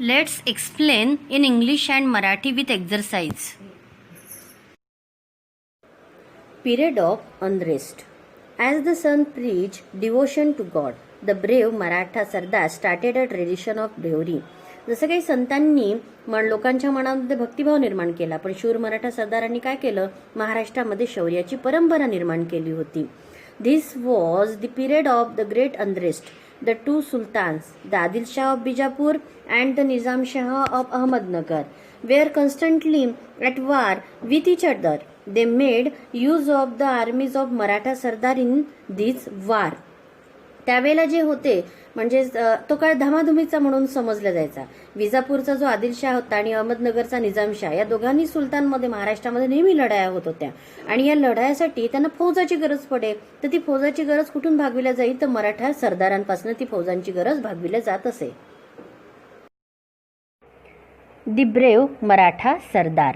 Let's explain in English and Marathi with exercise. Period of unrest. As the sun preached devotion to God, the brave Maratha Sardar started a tradition of bravery. जसं काही संतांनी लोकांच्या मनामध्ये भक्तिभाव निर्माण केला, पण शूर मराठा सरदारांनी काय केलं? महाराष्ट्रामध्ये शौर्याची परंपरा निर्माण केली होती. This was the period of the great unrest. The two sultans, the Adil Shah of Bijapur and the Nizam Shah of Ahmednagar, were constantly at war with each other. They made use of the armies of Maratha Sardar in this war. त्यावेळेला जे होते म्हणजे तो काळ धामाधुमीचा म्हणून समजला जायचा. विजापूरचा जो आदिलशाह होता आणि अहमदनगरचा निजामशाह या दोघांनी सुलतानमध्ये महाराष्ट्रामध्ये नेहमी लढाया होत होत्या आणि या लढायासाठी त्यांना फौजाची गरज पडे. तर ती फौजाची गरज कुठून भागविल्या जाईल? तर मराठा सरदारांपासून ती फौजांची गरज भागविल्या जात असे. The brave Maratha Sardar.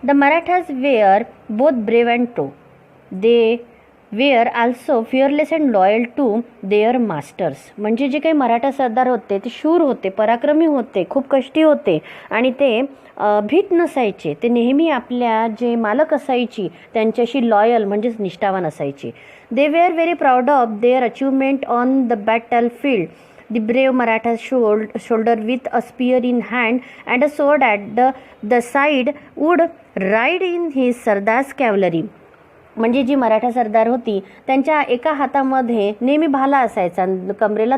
The Marathas were both brave and true. They were also fearless and loyal to their masters. म्हणजे जे काही मराठा सरदार होते ते शूर होते, पराक्रमी होते, खूप कष्टी होते आणि ते भीत नसायचे. ते नेहमी आपल्या जे मालक असायची त्यांच्याशी लॉयल म्हणजेच निष्ठावान असायचे. They were very proud of their achievement on the battlefield. The brave Maratha shoulder with a spear in hand and a sword at the side would ride in his Sardar's cavalry. म्हणजे जी मराठा सरदार होती त्यांच्या एका हातामध्ये नेहमी भाला असायचा, कमरेला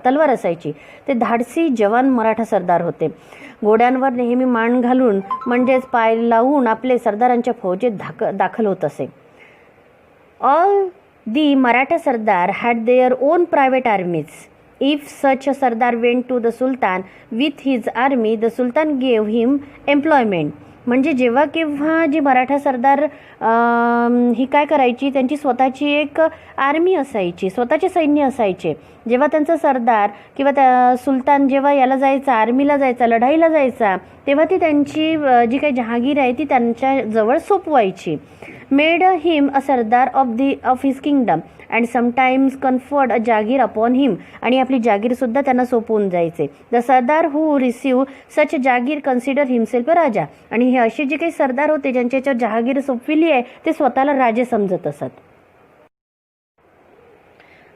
तलवार असायची. ते धाडसी जवान मराठा सरदार होते. घोड्यांवर नेहमी मान घालून म्हणजेच पाय लावून आपले सरदारांच्या फौजेत दाखल होत असे. All the Maratha Sardar had their own private armies. If such a Sardar went to the Sultan with his army, the Sultan gave him employment. म्हणजे जेव्हा केव्हा जी मराठा सरदार ही काय करायची, त्यांची स्वतःची एक आर्मी असायची, स्वतःचे सैन्य असायचे. जेव्हा त्यांचा सरदार किंवा त्या सुलतान जेव्हा याला जायचा, आर्मीला जायचा, लढाईला जायचा, तेव्हा ती त्यांची जी काही जहागीर आहे ती त्यांच्या जवळ सोपवायची. Made him a sardar of his kingdom and sometimes conferred a jagir upon him. आणि आपली जागीरसुद्धा त्यांना सोपवून जायचे. The sardar who receive such jagir consider himself raja. आणि हे असे जे काही सरदार होते ज्यांच्या याच्यावर जहागीर सोपविली आहे ते स्वतःला राजे समजत असत.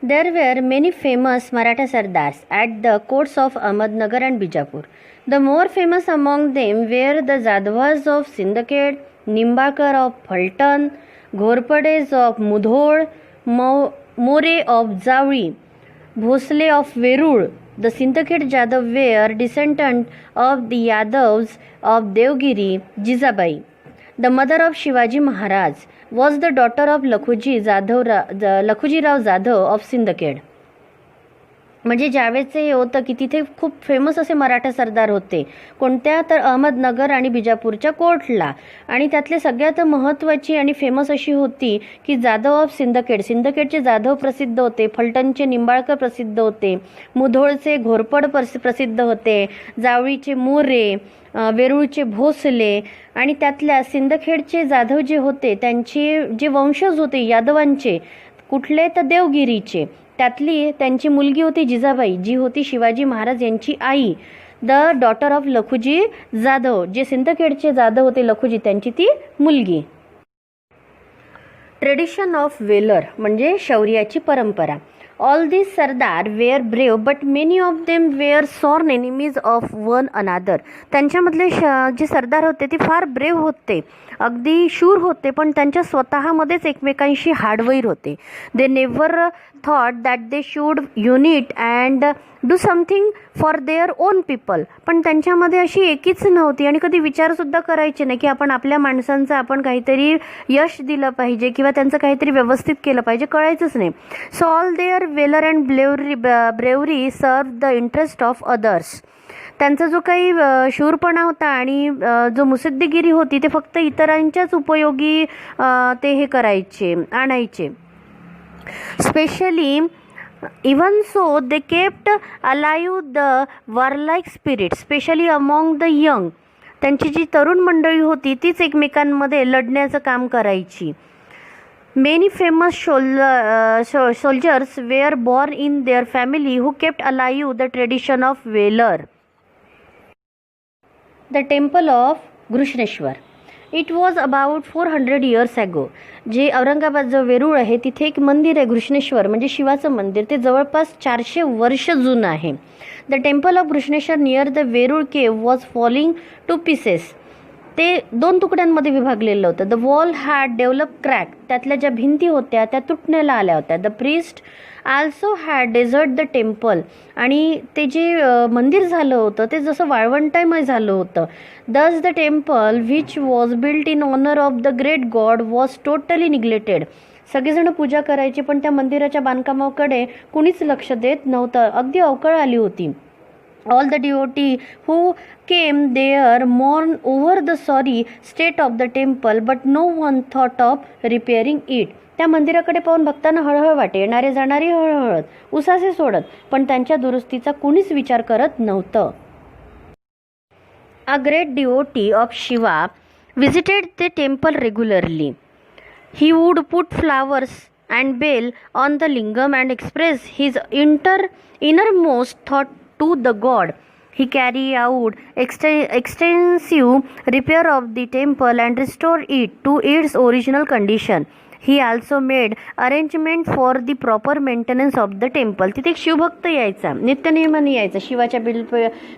There were many famous Maratha Sardars at the courts of Ahmednagar and Bijapur. The more famous among them were the Jadavas of Sindakhed, Nimbalkar of Phaltan, Ghorpades of Mudhol, More of Zawri, Bhosle of Verul. The Sindakhed Jadav were descendant of the Yadavs of Devgiri. Jizabai, the mother of Shivaji Maharaj, was the daughter of Lakhujirao Jadhav of Sindakhed. म्हणजे ज्यावेळेचं हे होतं की तिथे खूप famous असे मराठा सरदार होते. कोणत्या? तर अहमदनगर आणि बिजापूरच्या कोर्टला. आणि त्यातले सगळ्यात महत्त्वाची आणि फेमस अशी होती की जाधव ऑफ सिंदखेड. सिंदखेडचे जाधव प्रसिद्ध होते, फलटणचे निंबाळकर प्रसिद्ध होते, मुधोळचे घोरपड प्रसिद्ध होते, जावळीचे मोरे, वेरूळचे भोसले. आणि त्यातल्या सिंदखेडचे जाधव जे होते त्यांचे जे वंशज होते यादवांचे, कुठले? तर देवगिरीचे. त्यातली त्यांची मुलगी होती जिजाबाई, जी होती शिवाजी महाराज यांची आई. The daughter of Lakhuji Jadhav, जे सिंदखेडचे जाधव होते लखुजी त्यांची ती मुलगी. ट्रेडिशन ऑफ वेलर म्हणजे शौर्याची परंपरा. All these Sardar were brave, but many of them were sworn enemies of one another. त्यांच्यामधले जे सरदार होते ते फार ब्रेव होते, अगदी शूर होते, पण त्यांच्या स्वतःमध्येच एकमेकांशी हाडवैर होते. They never thought that they should unite and do something for their own people. पण त्यांच्यामध्ये अशी एकीच नव्हती आणि कधी विचारसुद्धा करायचे नाही की आपण आपल्या माणसांचं आपण काहीतरी यश दिलं पाहिजे किंवा त्यांचं काहीतरी व्यवस्थित केलं पाहिजे, कळायचंच नाही. So all their valour and bravery serve the interest of others. त्यांचा जो काही शूरपणा होता आणि जो मुसद्दीगिरी होती ते फक्त इतरांच्याच उपयोगी ते हे करायचे, आणायचे. Specially even so they kept alive the warlike spirit, especially among the young. त्यांची जी तरुण मंडळी होती तीच एकमेकांमध्ये लढण्याचं काम करायची. Many famous soldiers were born in their family who kept alive the tradition of valor. The temple of Grishneshwar. It was about 400 years ago. जे औरंगाबाद जो वेरूळ आहे तिथे एक मंदिर आहे घृष्णेश्वर म्हणजे शिवाचं मंदिर. ते जवळपास 400 वर्ष जुनं आहे. The temple of Grishneshwar near the Verul केव वॉज फॉलिंग टू पीसेस. ते 2 तुकड्यांमध्ये विभागलेलं होतं. The wall had develop crack. त्यातल्या ज्या भिंती होत्या त्या तुटण्याला आल्या होत्या. The priest also had desert the temple. आणि ते जे मंदिर झालं होतं ते जसं वाळवंटामय झालं होतं. Thus the temple which was built in honour of the great god was totally neglected. सगळेजण पूजा करायची पण त्या मंदिराच्या बांधकामाकडे कुणीच लक्ष देत नव्हतं. अगदी अवकळ आली होती. All the devotee who came there mourned over the sorry state of the temple, but no one thought of repairing it. त्या मंदिराकडे पाहून भक्तांना हळहळ वाटे. येणारे जाणारे हळहळत, उसासे सोडत, पण त्यांच्या दुरुस्तीचा कुणीच विचार करत नव्हतं. A great devotee of Shiva visited the temple regularly. He would put flowers and bell on the lingam and express his innermost thought to the god. He carried out extensive repair of the temple and restored it to its original condition. He also made arrangement for the proper maintenance of the temple. तिथे एक शिवभक्त यायचा, नित्यनियमाने यायचा. शिवाच्या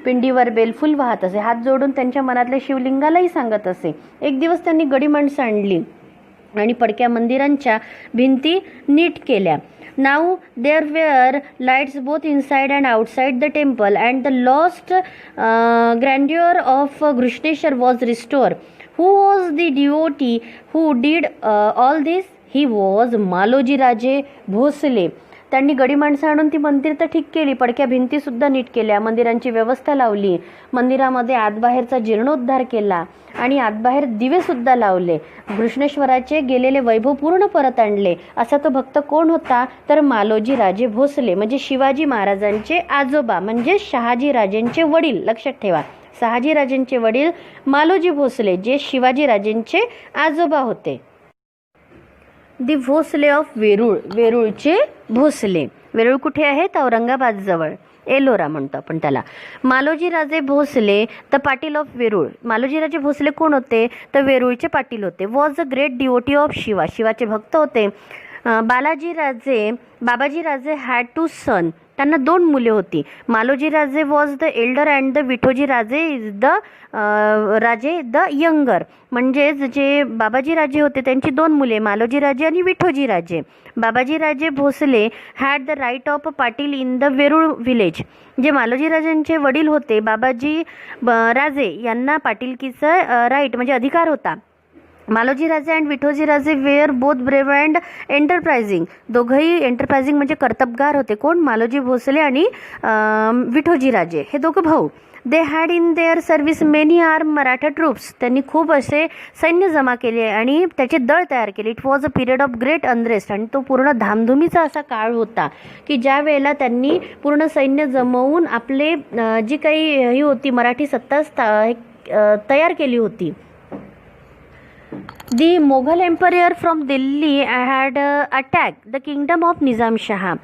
पिंडीवर बेलफूल वाहत असे, हात जोडून त्यांच्या मनातल्या शिवलिंगालाही सांगत असे. एक दिवस त्यांनी गडी माणसं आणली आणि पडक्या मंदिरांच्या भिंती नीट केल्या. Now there were lights both inside and outside the temple, and the lost grandeur of Grishneshwar was restored. Who was the devotee who did all this? He was Maloji Raje Bhosale. त्यांनी गडी माणसं आणून ती मंदिर तर ठीक केली, पडक्या भिंतीसुद्धा नीट केल्या, मंदिरांची व्यवस्था लावली, मंदिरामध्ये आतबाहेरचा जीर्णोद्धार केला आणि आतबाहेर दिवेसुद्धा लावले. घृष्णेश्वराचे गेलेले वैभव पूर्ण परत आणले. असा तो भक्त कोण होता तर मालोजी राजे भोसले, म्हणजे शिवाजी महाराजांचे आजोबा, म्हणजे शहाजी राजेंचे वडील. लक्षात ठेवा, शहाजी राजेंचे वडील मालोजी भोसले, जे शिवाजी राजेंचे आजोबा होते. दी भोसले ऑफ वेरूळ, वेरूळचे भोसले. वेरूळ कुठे आहेत? औरंगाबाद जवळ, एलोरा म्हणतो आपण त्याला. Maloji Raje Bhosale the Patil of Verul. मालोजी राजे भोसले कोण होते तर वेरूळचे पाटील होते. Was a great devotee of Shiva, शिवाचे भक्त होते. बाबाजी राजे हॅड 2 सन, त्यांना 2 मुले होती. Maloji Raje was the Elder and the Vithoji राजे इज द यंगर. म्हणजेच जे बाबाजी राजे होते त्यांची 2 मुले, मालोजी राजे आणि Vithoji Raje. Babaji Raje Bhosale had the right of Patil in the Verul village. जे मालोजी राजांचे वडील होते बाबाजी राजे यांना पाटीलकीचा राईट म्हणजे अधिकार होता. मालोजी राजे अँड विठोजी राजे वेअर बोथ ब्रेव्ह अँड एंटरप्राइझिंग. दोघंही एंटरप्राइझिंग म्हणजे कर्तबगार होते. कोण? मालोजी भोसले आणि विठोजी राजे, हे दोघं भाऊ. They had in their service many arm Maratha troops. त्यांनी खूप असे सैन्य जमा केले आणि त्याचे दळ तयार केले. It was a period of great unrest. आणि तो पूर्ण धामधुमीचा असा काळ होता की ज्या वेळेला त्यांनी पूर्ण सैन्य जमवून आपले जी काही ही होती मराठी सत्ता तयार केली होती. The Mughal Emperor from Delhi had attacked the kingdom of Nizam Shah.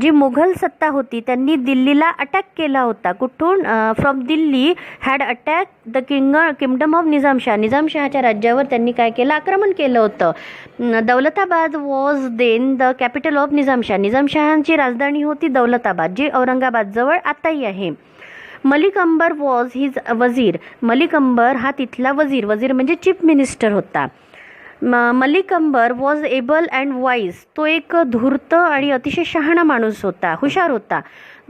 जी मुघल सत्ता होती त्यांनी दिल्लीला अटॅक केला होता. कुठून? From Delhi had attack the kingdom of Nizam Shah. Nizam शहाच्या राज्यावर त्यांनी काय केलं? आक्रमण केलं होतं. Daulatabad was then the capital of Nizam Shah. Nizam शहांची राजधानी होती दौलताबाद, जी औरंगाबाद जवळ आताही आहे. Malik Ambar was his wazir. मलिक अंबर हा तिथला वजीर, वजीर म्हणजे चीफ मिनिस्टर होता. Malik Ambar was able and wise. तो एक धूर्त आणि अतिशय शहाणा माणूस होता, हुशार होता.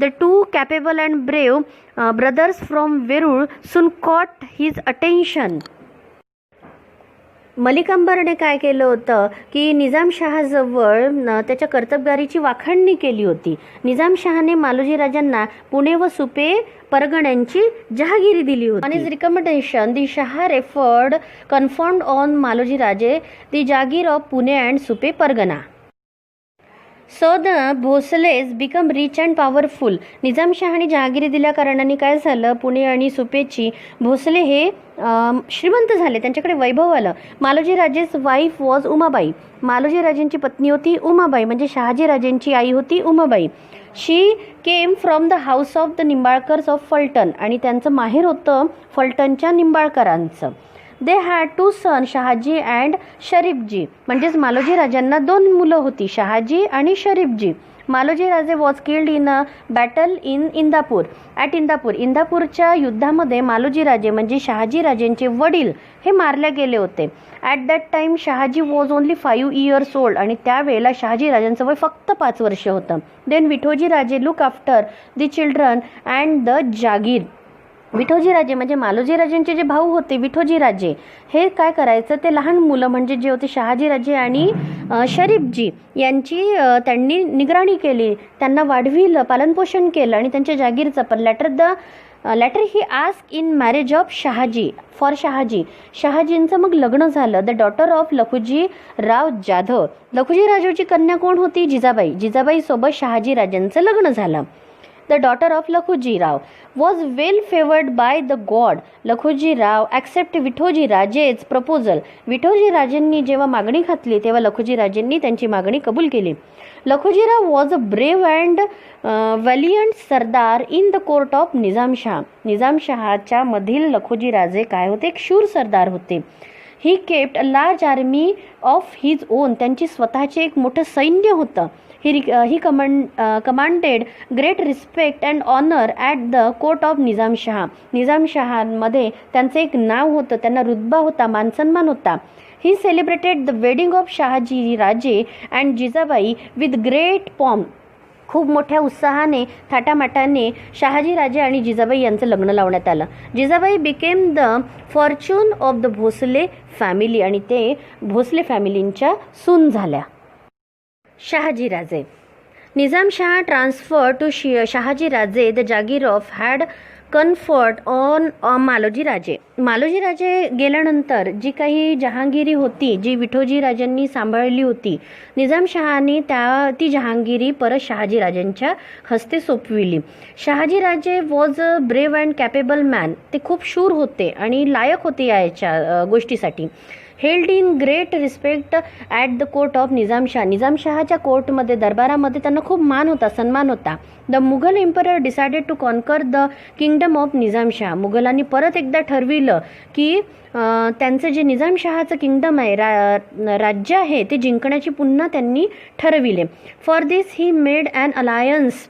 The 2 capable and brave brothers from Verul soon caught his attention. Malik अंबरने काय केलं होतं की निजामशहाजवळ त्याच्या कर्तबगारीची वाखाणणी केली होती. निजामशहाने मालोजी राजांना पुणे व सुपे परगण्यांची जहागिरी दिली होती. On his recommendation the Shah referred conferred on Maloji Raje the jagir of Pune and Supe pargana. So the Bhosales become rich and powerful. निजामशहाने जहागिरी दिल्या कारणाने काय झालं, पुणे आणि सुपेची भोसले हे श्रीमंत झाले, त्यांच्याकडे वैभव आलं. Maloji Raje's wife was Umabai. मालोजी राजेंची पत्नी होती उमाबाई, म्हणजे शहाजी राजेंची आई होती Umabai. She came from the house of the Nimbalkars of Phaltan, आणि त्यांचं माहेर होतं फलटणच्या निंबाळकरांचं. They had two son, Shahaji and Sharifji. म्हणजेच मालोजी राजांना 2 मुलं होती, शहाजी आणि Sharifji. Maloji Raje was killed in a battle in Indapur. Indapur. इंदापूरच्या युद्धामध्ये मालोजी राजे म्हणजे शहाजी राजेंचे वडील हे मारले गेले होते. At that time Shahaji was only 5 years old, आणि त्यावेळेला शहाजी राजांचं वय फक्त 5 वर्ष होतं. Then Vithoji Raje look after the children and the jagir. Vithoji Raje म्हणजे मालोजी राजेंचे जे भाऊ होते विठोजी राजे, हे काय करायचं, ते लहान मुलं म्हणजे जे होते शहाजी राजे आणि शरीफजी यांची त्यांनी निगराणी केली, त्यांना वाढविलं, पालनपोषण केलं आणि त्यांच्या जागीरचं पण later he ask in marriage of Shahaji for Shahaji. शहाजींचं मग लग्न झालं. The daughter of Lakhuji Rao Jadhav. Lakhuji राजाची कन्या कोण होती, जिजाबाई. जिजाबाई सोबत शहाजी राजांचं लग्न झालं. The daughter of Lakhuji Rao was well favoured by the God. Lakhuji Rao accept Vithoji राजेज proposal. Vithoji राजेंनी जेव्हा मागणी घातली तेव्हा लखुजी राजेंनी त्यांची मागणी कबूल केली. Lakhujirao was a brave and valiant sardar in the court of Nizamshah. निजामशहाच्या मधील लखुजी राजे काय होते, एक शूर सरदार होते. He kept a large army of his own. त्यांची स्वतःचे एक मोठं सैन्य होतं. He commanded great respect and honour at the court of Nizamshah. निजामशहामध्ये त्यांचं एक नाव होतं, त्यांना रुतबा होता, मानसन्मान होता. He celebrated the wedding of Shahaji Raje and Jijabai with great pomp. खूप मोठ्या उत्साहाने थाटामाटाने शहाजी राजे आणि जिजाबाई यांचं लग्न लावण्यात आलं. Jijabai became the fortune of the Bhosale family, आणि ते भोसले फॅमिलींच्या सून झाल्या. शहाजी राजे. निजामशहा ट्रान्सफर टू शहाजी राजे the Jagir of had confer on Maloji राजे. मालोजी राजे गेल्यानंतर जी काही जहांगिरी होती, जी विठोजी राजांनी सांभाळली होती, निजामशहाने ती जहांगिरी परत शहाजी राजांच्या हस्ते सोपविली. Shahaji Raje was a brave and capable man. ते खूप शूर होते आणि लायक होते याच्या गोष्टीसाठी. Held in great respect at the court of Nizamshah. निजामशहाच्या कोर्टमध्ये, दरबारामध्ये त्यांना खूप मान होता, सन्मान होता. The Mughal emperor decided to conquer the kingdom of Nizamshah. मुघलांनी परत एकदा ठरविलं की त्यांचं जे निजामशहाचं किंगडम आहे, राज्य आहे, ते जिंकण्याची पुन्हा त्यांनी ठरविले. For this he made an alliance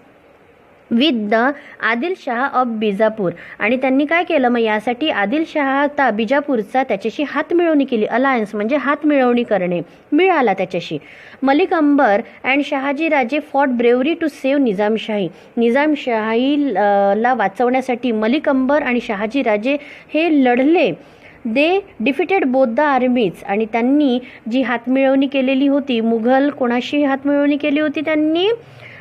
with the Adilshah of Bijapur. आणि त्यांनी काय केलं, मग यासाठी आदिलशहा बिजापूरचा त्याच्याशी हातमिळवणी केली. अलायन्स म्हणजे हातमिळवणी करणे, मिळाला त्याच्याशी. Malik Ambar and Shahaji Raje fought bravery to save Nizamshahi. निजामशाहीला वाचवण्यासाठी मलिक अंबर आणि शहाजी राजे हे लढले. They defeated both the armies. आणि त्यांनी जी हातमिळवणी केलेली होती, मुघल कोणाशी हातमिळवणी केली होती, त्यांनी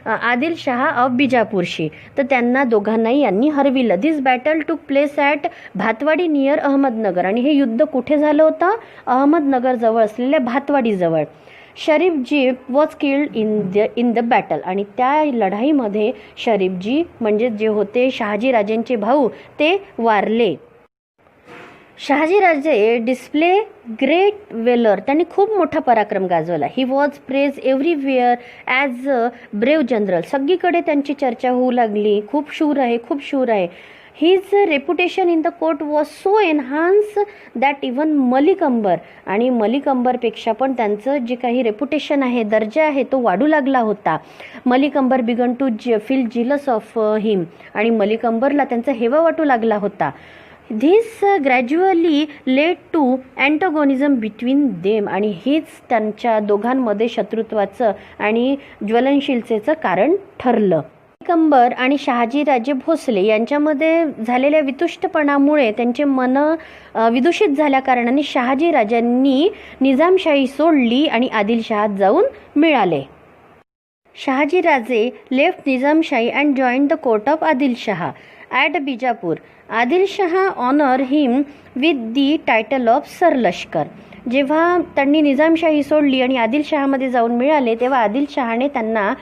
आदिलशहा ऑफ बिजापूरशी, तर त्यांना दोघांनाही यांनी हरविलं. This battle took place at Bhatwadi near Ahmednagar. आणि हे युद्ध कुठे झालं होतं, अहमदनगर जवळ असलेल्या भातवाडीजवळ. Sharifji was killed in the battle. आणि त्या लढाईमध्ये शरीफजी म्हणजे जे होते शहाजी राजेंचे भाऊ ते वारले. शहाजी राजे डिस्प्ले ग्रेट वेलर. त्यांनी खूप मोठा पराक्रम गाजवला. He was praise everywhere as a brave general. सगळीकडे त्यांची चर्चा होऊ लागली, खूप शूर आहे, खूप शूर आहे. His reputation in the court was so enhance that even Malik Ambar. आणि मलिक अंबरपेक्षा पण त्यांचं जे काही रेप्युटेशन आहे, दर्जा आहे, तो वाढू लागला होता. Malik Ambar began to feel jealous of him. आणि मलिक अंबरला त्यांचा हेवा वाटू लागला होता. This gradually led to antagonism between them. आणि हेच त्यांच्या दोघांमध्ये शत्रुत्वाचं आणि ज्वलनशीलतेचं कारण ठरलं. मलिक अंबर आणि शहाजी राजे भोसले यांच्यामध्ये झालेल्या वितुष्टपणामुळे त्यांचे मन विदूषित झाल्या कारणाने शहाजी राजांनी निजामशाही सोडली आणि आदिलशहात जाऊन मिळाले. Shahaji Raje left Nizamshahi and join the court of Adilshah at Bijapur. Adilshah honour him with the title of Sarlashkar. जेव्हा त्यांनी निजामशाही सोडली आणि आदिलशहामध्ये जाऊन मिळाले तेव्हा आदिलशहाने त्यांना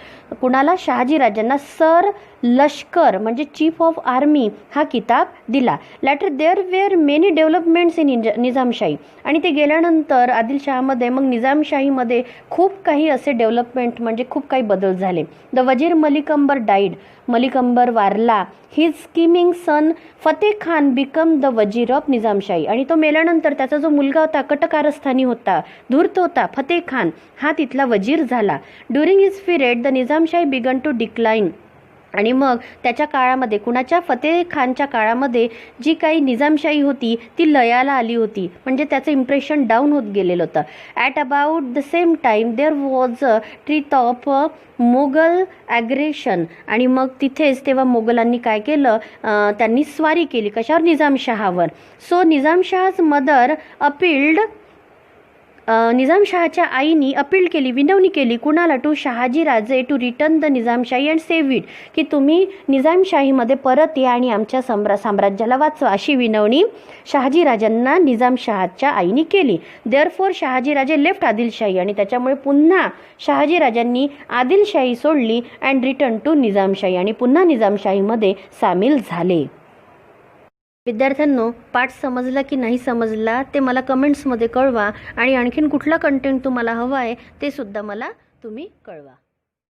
कुणाला शहाजीराजांना सर लष्कर म्हणजे चीफ ऑफ आर्मी हा किताब दिला. Later there were many developments in Nizamshahi आणि ते गेल्यानंतर आदिलशहामध्ये मग निजामशाहीमध्ये खूप काही असे डेव्हलपमेंट म्हणजे खूप काही बदल झाले. द वजीर मलिक अंबर डाईड, मलिक अंबर वारला. His scheming son Fateh Khan become the wazir of Nizamshahi आणि तो मेल्यानंतर त्याचा जो मुलगा होता कटकारस्थानी होता, धूर्त होता, फतेह खान हा तिथला वजीर झाला. During his period the Nizamshahi began to decline आणि मग त्याच्या काळामध्ये कुणाच्या फतेह खानच्या काळामध्ये जी काही निजामशाही होती ती लयाला आली होती म्हणजे त्याचं इम्प्रेशन डाऊन होत गेलेलं होतं. At about the same time there was a threat of Mughal aggression आणि मग तिथेच तेव्हा मोगलांनी काय केलं, त्यांनी स्वारी केली कशावर, निजामशहावर. सो निजामशहाज मदर अपील्ड, निजामशहाच्या आईनी अपील केली, विनवणी केली कुणाला, to Shahaji Raje to return the Nizamshahi and save it, की तुम्ही निजामशाहीमध्ये परत या आणि आमच्या साम्राज्याला वाचवा, अशी विनवणी शहाजी राजांना निजामशहाच्या आईनी केली. देअरफॉर शहाजी राजे लेफ्ट आदिलशाही आणि त्याच्यामुळे पुन्हा शहाजी राजांनी आदिलशाही सोडली अँड रिटर्न टू निजामशाही आणि पुन्हा निजामशाहीमध्ये सामील झाले. विद्यार्थ्यांनो, पाठ समजला की नाही समजला ते मला कमेंट्समध्ये कळवा आणि आणखीन कुठला कंटेंट तुम्हाला हवा आहे ते सुद्धा मला तुम्ही कळवा.